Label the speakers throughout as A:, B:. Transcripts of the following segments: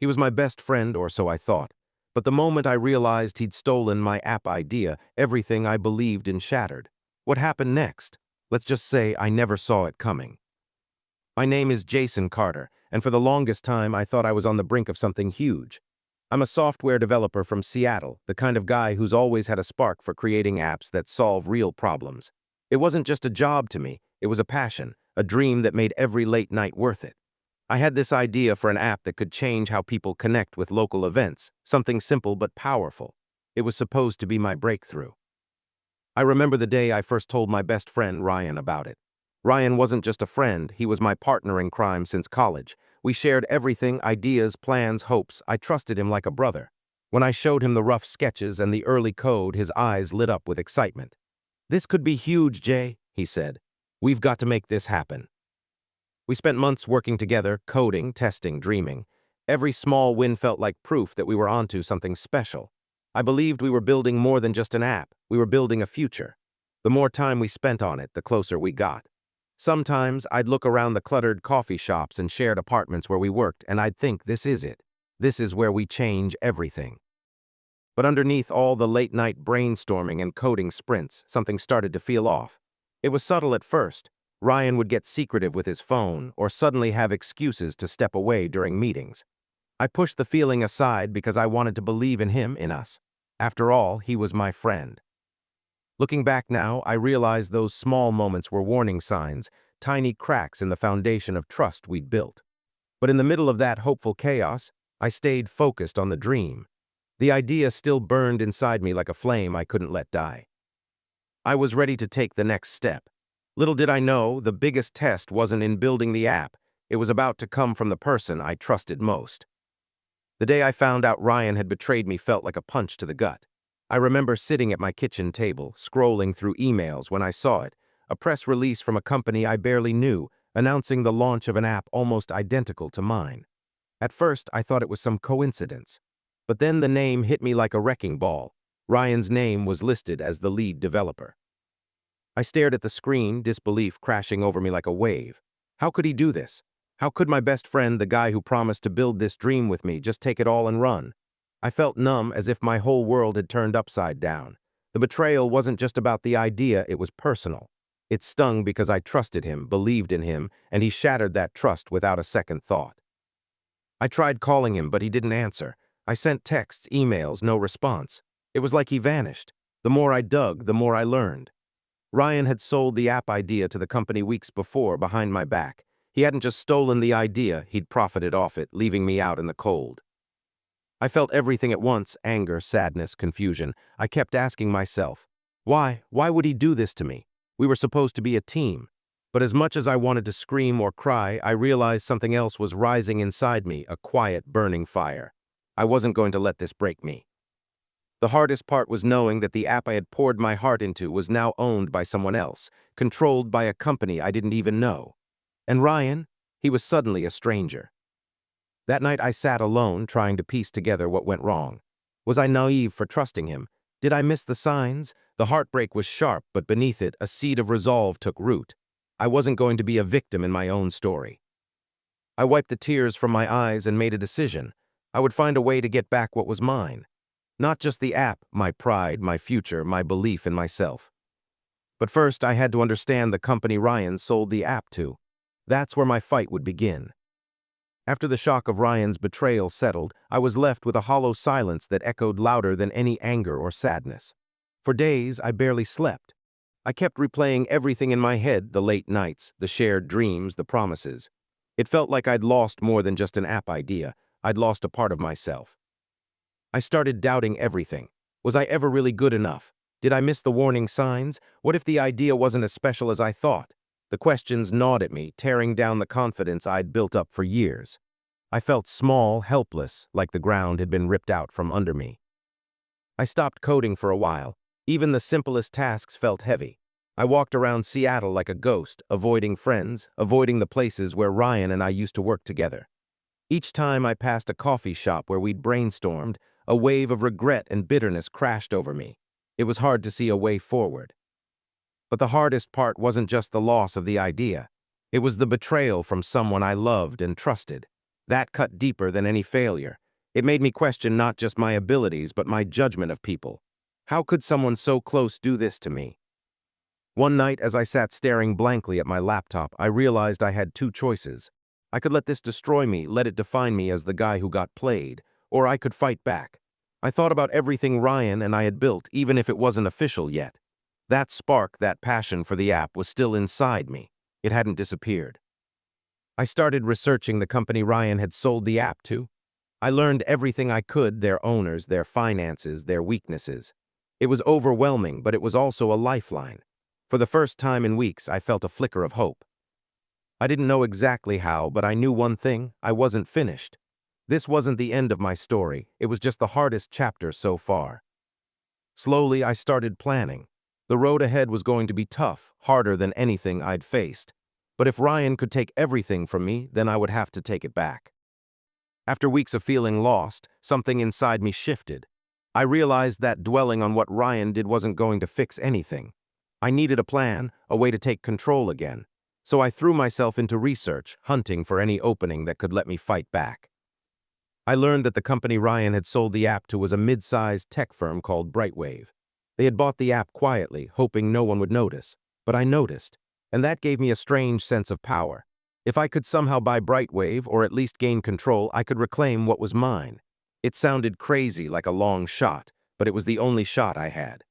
A: He was my best friend, or so I thought. But the moment I realized he'd stolen my app idea, everything I believed in shattered. What happened next? Let's just say I never saw it coming. My name is Jason Carter, and for the longest time I thought I was on the brink of something huge. I'm a software developer from Seattle, the kind of guy who's always had a spark for creating apps that solve real problems. It wasn't just a job to me, it was a passion, a dream that made every late night worth it. I had this idea for an app that could change how people connect with local events, something simple but powerful. It was supposed to be my breakthrough. I remember the day I first told my best friend Ryan about it. Ryan wasn't just a friend, he was my partner in crime since college. We shared everything, ideas, plans, hopes. I trusted him like a brother. When I showed him the rough sketches and the early code, his eyes lit up with excitement. "This could be huge, Jay," he said. "We've got to make this happen." We spent months working together, coding, testing, dreaming. Every small win felt like proof that we were onto something special. I believed we were building more than just an app. We were building a future. The more time we spent on it, the closer we got. Sometimes I'd look around the cluttered coffee shops and shared apartments where we worked, and I'd think, this is it. This is where we change everything. But underneath all the late-night brainstorming and coding sprints, something started to feel off. It was subtle at first. Ryan would get secretive with his phone or suddenly have excuses to step away during meetings. I pushed the feeling aside because I wanted to believe in him, in us. After all, he was my friend. Looking back now, I realize those small moments were warning signs, tiny cracks in the foundation of trust we'd built. But in the middle of that hopeful chaos, I stayed focused on the dream. The idea still burned inside me like a flame I couldn't let die. I was ready to take the next step. Little did I know, the biggest test wasn't in building the app. It was about to come from the person I trusted most. The day I found out Ryan had betrayed me felt like a punch to the gut. I remember sitting at my kitchen table, scrolling through emails when I saw it, a press release from a company I barely knew, announcing the launch of an app almost identical to mine. At first, I thought it was some coincidence. But then the name hit me like a wrecking ball. Ryan's name was listed as the lead developer. I stared at the screen, disbelief crashing over me like a wave. How could he do this? How could my best friend, the guy who promised to build this dream with me, just take it all and run? I felt numb, as if my whole world had turned upside down. The betrayal wasn't just about the idea, it was personal. It stung because I trusted him, believed in him, and he shattered that trust without a second thought. I tried calling him, but he didn't answer. I sent texts, emails, no response. It was like he vanished. The more I dug, the more I learned. Ryan had sold the app idea to the company weeks before, behind my back. He hadn't just stolen the idea, he'd profited off it, leaving me out in the cold. I felt everything at once, anger, sadness, confusion. I kept asking myself, why? Why would he do this to me? We were supposed to be a team. But as much as I wanted to scream or cry, I realized something else was rising inside me, a quiet, burning fire. I wasn't going to let this break me. The hardest part was knowing that the app I had poured my heart into was now owned by someone else, controlled by a company I didn't even know. And Ryan, he was suddenly a stranger. That night I sat alone, trying to piece together what went wrong. Was I naive for trusting him? Did I miss the signs? The heartbreak was sharp, but beneath it, a seed of resolve took root. I wasn't going to be a victim in my own story. I wiped the tears from my eyes and made a decision. I would find a way to get back what was mine. Not just the app, my pride, my future, my belief in myself. But first, I had to understand the company Ryan sold the app to. That's where my fight would begin. After the shock of Ryan's betrayal settled, I was left with a hollow silence that echoed louder than any anger or sadness. For days, I barely slept. I kept replaying everything in my head, the late nights, the shared dreams, the promises. It felt like I'd lost more than just an app idea. I'd lost a part of myself. I started doubting everything. Was I ever really good enough? Did I miss the warning signs? What if the idea wasn't as special as I thought? The questions gnawed at me, tearing down the confidence I'd built up for years. I felt small, helpless, like the ground had been ripped out from under me. I stopped coding for a while. Even the simplest tasks felt heavy. I walked around Seattle like a ghost, avoiding friends, avoiding the places where Ryan and I used to work together. Each time I passed a coffee shop where we'd brainstormed, a wave of regret and bitterness crashed over me. It was hard to see a way forward. But the hardest part wasn't just the loss of the idea. It was the betrayal from someone I loved and trusted. That cut deeper than any failure. It made me question not just my abilities, but my judgment of people. How could someone so close do this to me? One night, as I sat staring blankly at my laptop, I realized I had two choices. I could let this destroy me, let it define me as the guy who got played, or I could fight back. I thought about everything Ryan and I had built, even if it wasn't official yet. That spark, that passion for the app was still inside me. It hadn't disappeared. I started researching the company Ryan had sold the app to. I learned everything I could, their owners, their finances, their weaknesses. It was overwhelming, but it was also a lifeline. For the first time in weeks, I felt a flicker of hope. I didn't know exactly how, but I knew one thing: I wasn't finished. This wasn't the end of my story, it was just the hardest chapter so far. Slowly, I started planning. The road ahead was going to be tough, harder than anything I'd faced. But if Ryan could take everything from me, then I would have to take it back. After weeks of feeling lost, something inside me shifted. I realized that dwelling on what Ryan did wasn't going to fix anything. I needed a plan, a way to take control again. So I threw myself into research, hunting for any opening that could let me fight back. I learned that the company Ryan had sold the app to was a mid-sized tech firm called Brightwave. They had bought the app quietly, hoping no one would notice. But I noticed, and that gave me a strange sense of power. If I could somehow buy Brightwave, or at least gain control, I could reclaim what was mine. It sounded crazy, like a long shot, but it was the only shot I had.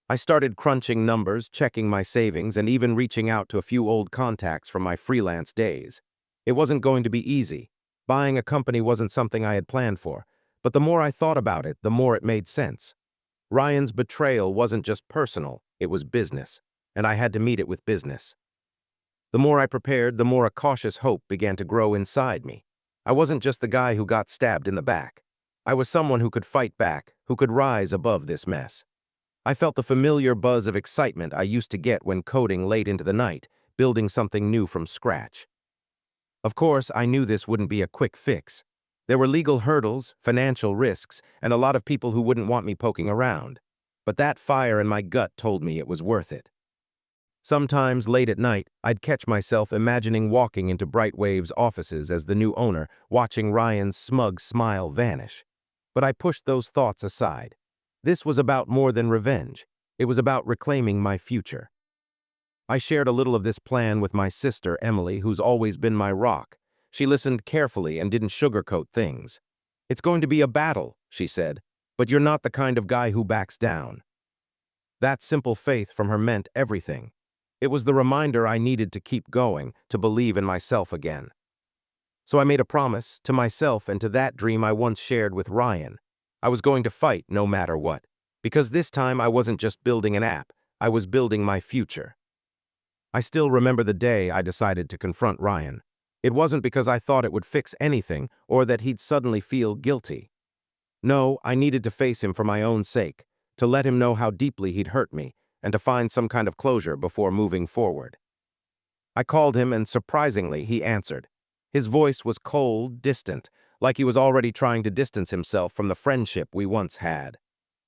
A: I started crunching numbers, checking my savings, and even reaching out to a few old contacts from my freelance days. It wasn't going to be easy. Buying a company wasn't something I had planned for, but the more I thought about it, the more it made sense. Ryan's betrayal wasn't just personal, it was business, and I had to meet it with business. The more I prepared, the more a cautious hope began to grow inside me. I wasn't just the guy who got stabbed in the back. I was someone who could fight back, who could rise above this mess. I felt the familiar buzz of excitement I used to get when coding late into the night, building something new from scratch. Of course, I knew this wouldn't be a quick fix. There were legal hurdles, financial risks, and a lot of people who wouldn't want me poking around. But that fire in my gut told me it was worth it. Sometimes, late at night, I'd catch myself imagining walking into Brightwave's offices as the new owner, watching Ryan's smug smile vanish. But I pushed those thoughts aside. This was about more than revenge. It was about reclaiming my future. I shared a little of this plan with my sister, Emily, who's always been my rock. She listened carefully and didn't sugarcoat things. "It's going to be a battle," she said, "but you're not the kind of guy who backs down." That simple faith from her meant everything. It was the reminder I needed to keep going, to believe in myself again. So I made a promise, to myself and to that dream I once shared with Ryan. I was going to fight no matter what. Because this time I wasn't just building an app, I was building my future. I still remember the day I decided to confront Ryan. It wasn't because I thought it would fix anything or that he'd suddenly feel guilty. No, I needed to face him for my own sake, to let him know how deeply he'd hurt me, and to find some kind of closure before moving forward. I called him, and surprisingly, he answered. His voice was cold, distant, like he was already trying to distance himself from the friendship we once had.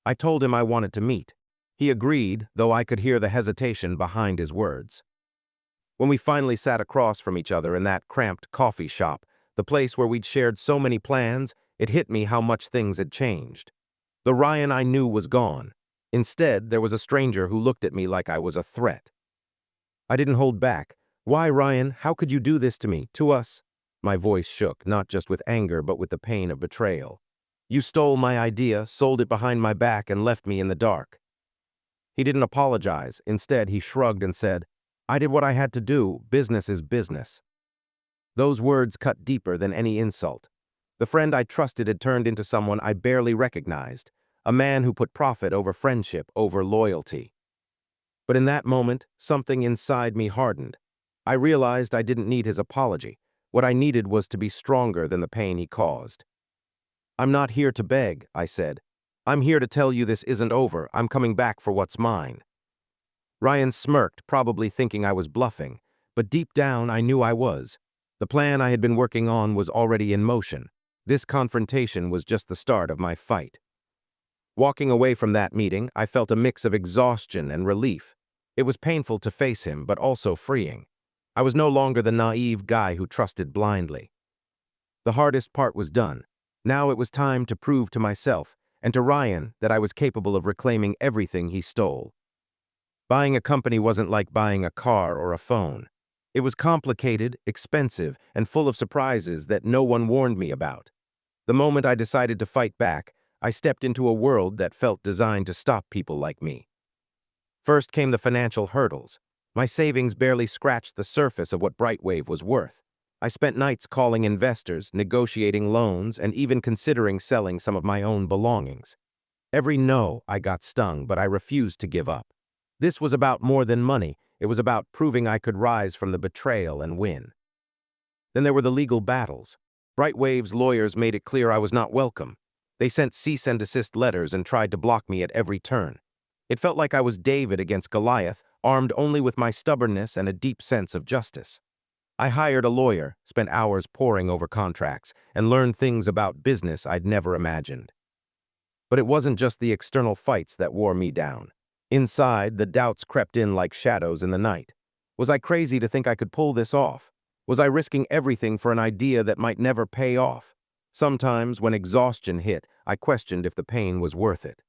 A: I told him I wanted to meet. He agreed, though I could hear the hesitation behind his words. When we finally sat across from each other in that cramped coffee shop, the place where we'd shared so many plans, it hit me how much things had changed. The Ryan I knew was gone. Instead, there was a stranger who looked at me like I was a threat. I didn't hold back. "Why, Ryan? How could you do this to me, to us?" My voice shook, not just with anger, but with the pain of betrayal. "You stole my idea, sold it behind my back, and left me in the dark." He didn't apologize. Instead, he shrugged and said, "I did what I had to do. Business is business." Those words cut deeper than any insult. The friend I trusted had turned into someone I barely recognized, a man who put profit over friendship, over loyalty. But in that moment, something inside me hardened. I realized I didn't need his apology. What I needed was to be stronger than the pain he caused. "I'm not here to beg," I said. "I'm here to tell you this isn't over. I'm coming back for what's mine." Ryan smirked, probably thinking I was bluffing, but deep down I knew I was. The plan I had been working on was already in motion. This confrontation was just the start of my fight. Walking away from that meeting, I felt a mix of exhaustion and relief. It was painful to face him, but also freeing. I was no longer the naive guy who trusted blindly. The hardest part was done. Now it was time to prove to myself and to Ryan that I was capable of reclaiming everything he stole. Buying a company wasn't like buying a car or a phone. It was complicated, expensive, and full of surprises that no one warned me about. The moment I decided to fight back, I stepped into a world that felt designed to stop people like me. First came the financial hurdles. My savings barely scratched the surface of what Brightwave was worth. I spent nights calling investors, negotiating loans, and even considering selling some of my own belongings. Every no, I got stung, but I refused to give up. This was about more than money. It was about proving I could rise from the betrayal and win. Then there were the legal battles. Brightwave's lawyers made it clear I was not welcome. They sent cease and desist letters and tried to block me at every turn. It felt like I was David against Goliath, armed only with my stubbornness and a deep sense of justice. I hired a lawyer, spent hours poring over contracts, and learned things about business I'd never imagined. But it wasn't just the external fights that wore me down. Inside, the doubts crept in like shadows in the night. Was I crazy to think I could pull this off? Was I risking everything for an idea that might never pay off? Sometimes, when exhaustion hit, I questioned if the pain was worth it.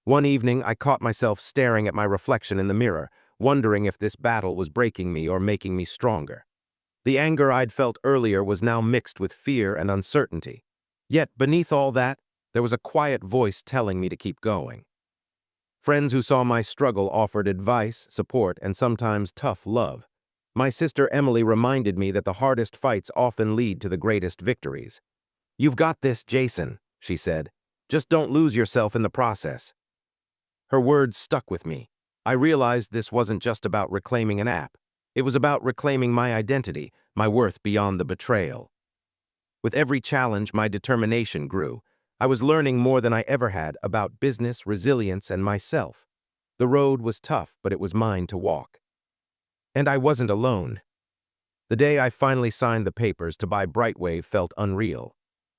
A: One evening, I caught myself staring at my reflection in the mirror, wondering if this battle was breaking me or making me stronger. The anger I'd felt earlier was now mixed with fear and uncertainty. Yet, beneath all that, there was a quiet voice telling me to keep going. Friends who saw my struggle offered advice, support, and sometimes tough love. My sister Emily reminded me that the hardest fights often lead to the greatest victories. "You've got this, Jason," she said. "Just don't lose yourself in the process." Her words stuck with me. I realized this wasn't just about reclaiming an app. It was about reclaiming my identity, my worth beyond the betrayal. With every challenge, my determination grew. I was learning more than I ever had about business, resilience, and myself. The road was tough, but it was mine to walk. And I wasn't alone. The day I finally signed the papers to buy Brightwave felt unreal.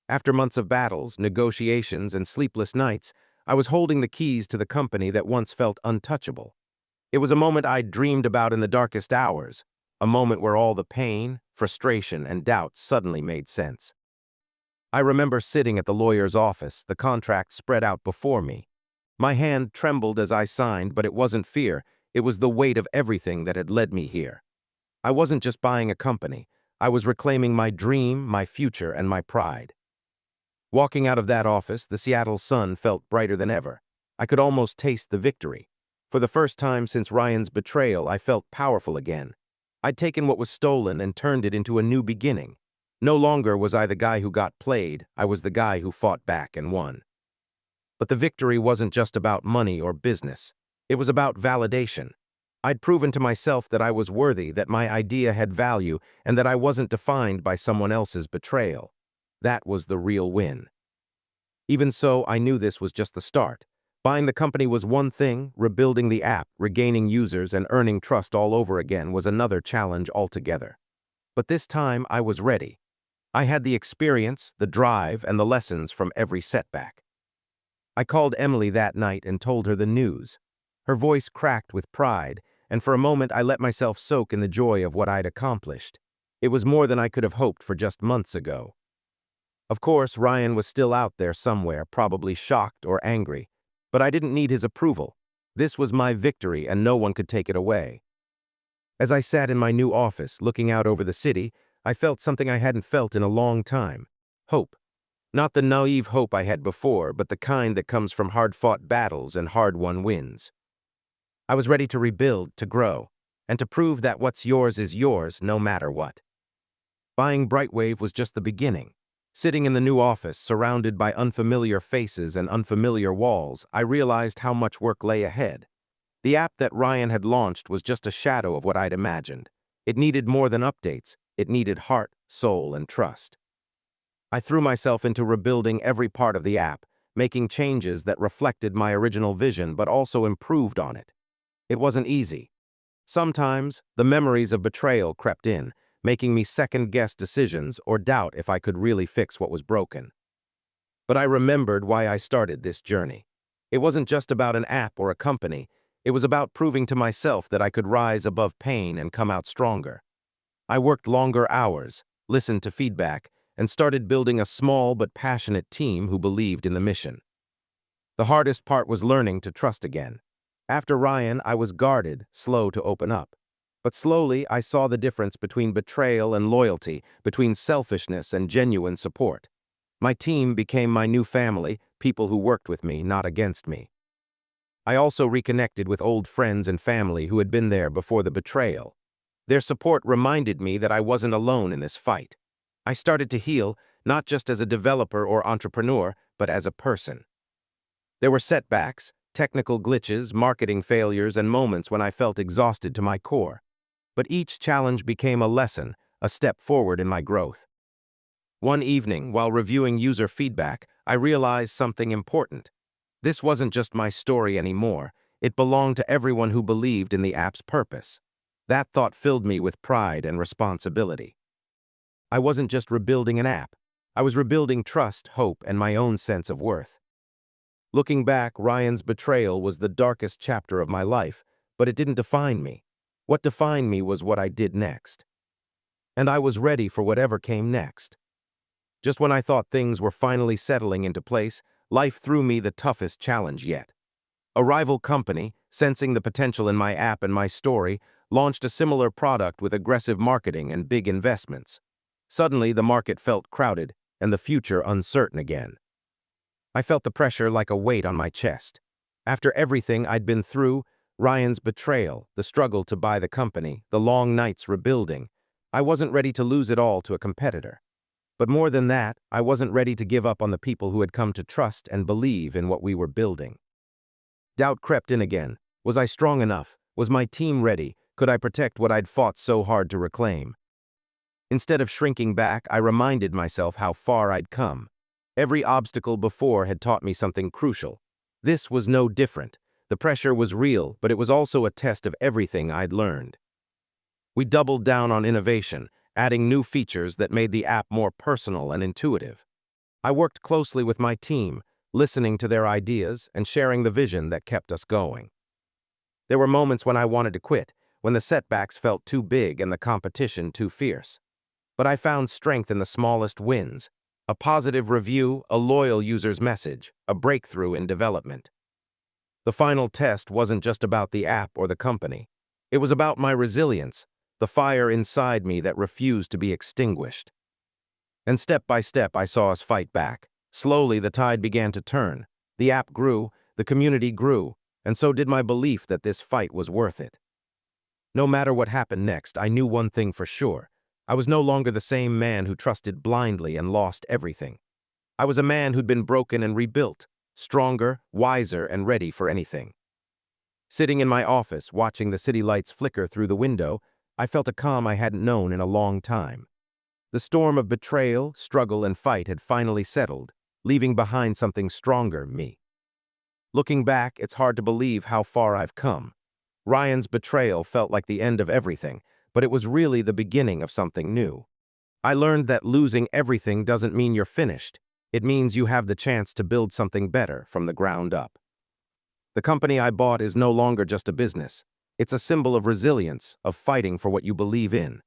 A: After months of battles, negotiations, and sleepless nights, I was holding the keys to the company that once felt untouchable. It was a moment I'd dreamed about in the darkest hours, a moment where all the pain, frustration, and doubt suddenly made sense. I remember sitting at the lawyer's office, the contract spread out before me. My hand trembled as I signed, but it wasn't fear, it was the weight of everything that had led me here. I wasn't just buying a company, I was reclaiming my dream, my future, and my pride. Walking out of that office, the Seattle sun felt brighter than ever. I could almost taste the victory. For the first time since Ryan's betrayal, I felt powerful again. I'd taken what was stolen and turned it into a new beginning. No longer was I the guy who got played, I was the guy who fought back and won. But the victory wasn't just about money or business. It was about validation. I'd proven to myself that I was worthy, that my idea had value, and that I wasn't defined by someone else's betrayal. That was the real win. Even so, I knew this was just the start. Buying the company was one thing, rebuilding the app, regaining users, and earning trust all over again was another challenge altogether. But this time, I was ready. I had the experience, the drive, and the lessons from every setback. I called Emily that night and told her the news. Her voice cracked with pride, and for a moment I let myself soak in the joy of what I'd accomplished. It was more than I could have hoped for just months ago. Of course, Ryan was still out there somewhere, probably shocked or angry. But I didn't need his approval. This was my victory, and no one could take it away. As I sat in my new office, looking out over the city, I felt something I hadn't felt in a long time. Hope. Not the naive hope I had before, but the kind that comes from hard-fought battles and hard-won wins. I was ready to rebuild, to grow, and to prove that what's yours is yours, no matter what. Buying Brightwave was just the beginning. Sitting in the new office, surrounded by unfamiliar faces and unfamiliar walls, I realized how much work lay ahead. The app that Ryan had launched was just a shadow of what I'd imagined. It needed more than updates. It needed heart, soul, and trust. I threw myself into rebuilding every part of the app, making changes that reflected my original vision but also improved on it. It wasn't easy. Sometimes, the memories of betrayal crept in, making me second-guess decisions or doubt if I could really fix what was broken. But I remembered why I started this journey. It wasn't just about an app or a company. It was about proving to myself that I could rise above pain and come out stronger. I worked longer hours, listened to feedback, and started building a small but passionate team who believed in the mission. The hardest part was learning to trust again. After Ryan, I was guarded, slow to open up. But slowly, I saw the difference between betrayal and loyalty, between selfishness and genuine support. My team became my new family, people who worked with me, not against me. I also reconnected with old friends and family who had been there before the betrayal. Their support reminded me that I wasn't alone in this fight. I started to heal, not just as a developer or entrepreneur, but as a person. There were setbacks, technical glitches, marketing failures, and moments when I felt exhausted to my core. But each challenge became a lesson, a step forward in my growth. One evening, while reviewing user feedback, I realized something important. This wasn't just my story anymore. It belonged to everyone who believed in the app's purpose. That thought filled me with pride and responsibility. I wasn't just rebuilding an app. I was rebuilding trust, hope, and my own sense of worth. Looking back, Ryan's betrayal was the darkest chapter of my life, but it didn't define me. What defined me was what I did next. And I was ready for whatever came next. Just when I thought things were finally settling into place, life threw me the toughest challenge yet. A rival company, sensing the potential in my app and my story, launched a similar product with aggressive marketing and big investments. Suddenly, the market felt crowded and the future uncertain again. I felt the pressure like a weight on my chest. After everything I'd been through, Ryan's betrayal, the struggle to buy the company, the long nights rebuilding, I wasn't ready to lose it all to a competitor. But more than that, I wasn't ready to give up on the people who had come to trust and believe in what we were building. Doubt crept in again. Was I strong enough? Was my team ready? Could I protect what I'd fought so hard to reclaim? Instead of shrinking back, I reminded myself how far I'd come. Every obstacle before had taught me something crucial. This was no different. The pressure was real, but it was also a test of everything I'd learned. We doubled down on innovation, adding new features that made the app more personal and intuitive. I worked closely with my team, listening to their ideas and sharing the vision that kept us going. There were moments when I wanted to quit, when the setbacks felt too big and the competition too fierce. But I found strength in the smallest wins. A positive review, a loyal user's message, a breakthrough in development. The final test wasn't just about the app or the company. It was about my resilience, the fire inside me that refused to be extinguished. And step by step, I saw us fight back. Slowly, the tide began to turn. The app grew, the community grew, and so did my belief that this fight was worth it. No matter what happened next, I knew one thing for sure. I was no longer the same man who trusted blindly and lost everything. I was a man who'd been broken and rebuilt, stronger, wiser, and ready for anything. Sitting in my office, watching the city lights flicker through the window, I felt a calm I hadn't known in a long time. The storm of betrayal, struggle, and fight had finally settled, leaving behind something stronger, me. Looking back, it's hard to believe how far I've come. Ryan's betrayal felt like the end of everything, but it was really the beginning of something new. I learned that losing everything doesn't mean you're finished. It means you have the chance to build something better from the ground up. The company I bought is no longer just a business. It's a symbol of resilience, of fighting for what you believe in.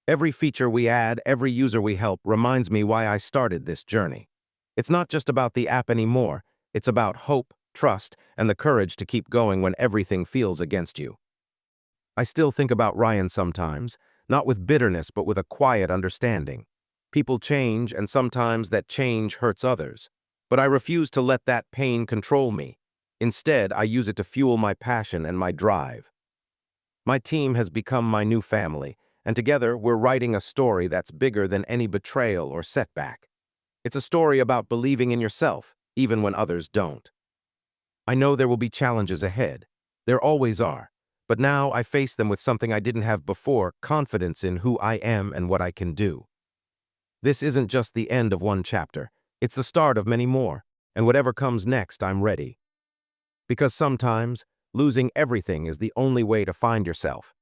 A: Every feature we add, every user we help reminds me why I started this journey. It's not just about the app anymore. It's about hope, trust, and the courage to keep going when everything feels against you. I still think about Ryan sometimes, not with bitterness but with a quiet understanding. People change, and sometimes that change hurts others. But I refuse to let that pain control me. Instead, I use it to fuel my passion and my drive. My team has become my new family, and together we're writing a story that's bigger than any betrayal or setback. It's a story about believing in yourself, even when others don't. I know there will be challenges ahead. There always are. But now I face them with something I didn't have before, confidence in who I am and what I can do. This isn't just the end of one chapter. It's the start of many more, and whatever comes next, I'm ready. Because sometimes, losing everything is the only way to find yourself.